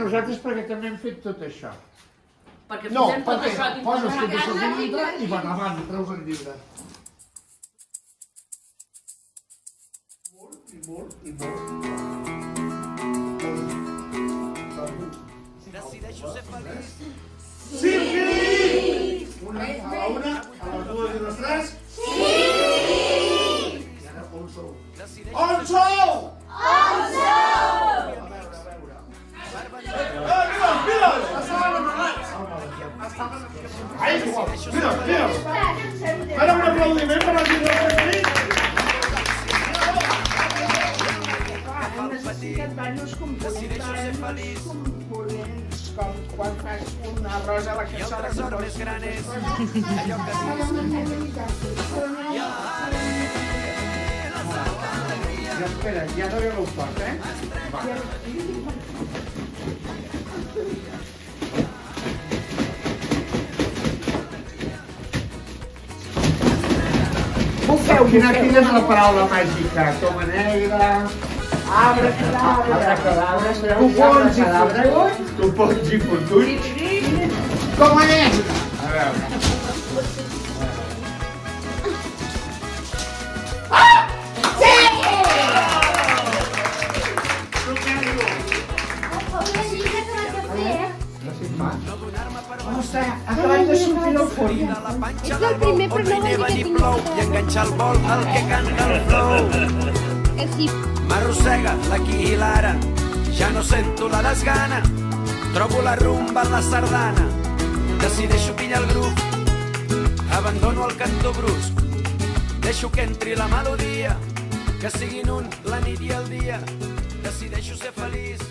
nosaltres perquè també hem fet tot això. Perquè No, posem tot perquè això dintre poses de tot la això casa dintre i van avant, treus el llibre. Molt i molt i molt. Decideixo ser feliç. Sí! A la una, a les dues i les tres. Sí! I ara on sou? On sou? On sou? A veure. Mira! Estaven amagats! Ai, mira! Ara un aplaudiment per als llibres. Necessitat diversos components com quan fas un arròs a la I el cassola. tresor més gran és allò que Ja espera, ja no veu el pot, eh? Bufeu, Quina és la paraula màgica? Toma negra... Abracadabra. Copons i fortuny. Copons i fortuny. Toma negra. A veure. Ostres, acabat de sortir del forn. de la panxa És del el primer, bou on però no no hi vol neva dir ni que plou tingui i enganxar el vol el que canta el flow. Que sí. M'arrossega l'aquí i l'ara, ja no sento la desgana, trobo la rumba en la sardana, decideixo pillar el grup, abandono el cantó brusc, deixo que entri la melodia, que siguin un la nit i el dia, decideixo ser feliç.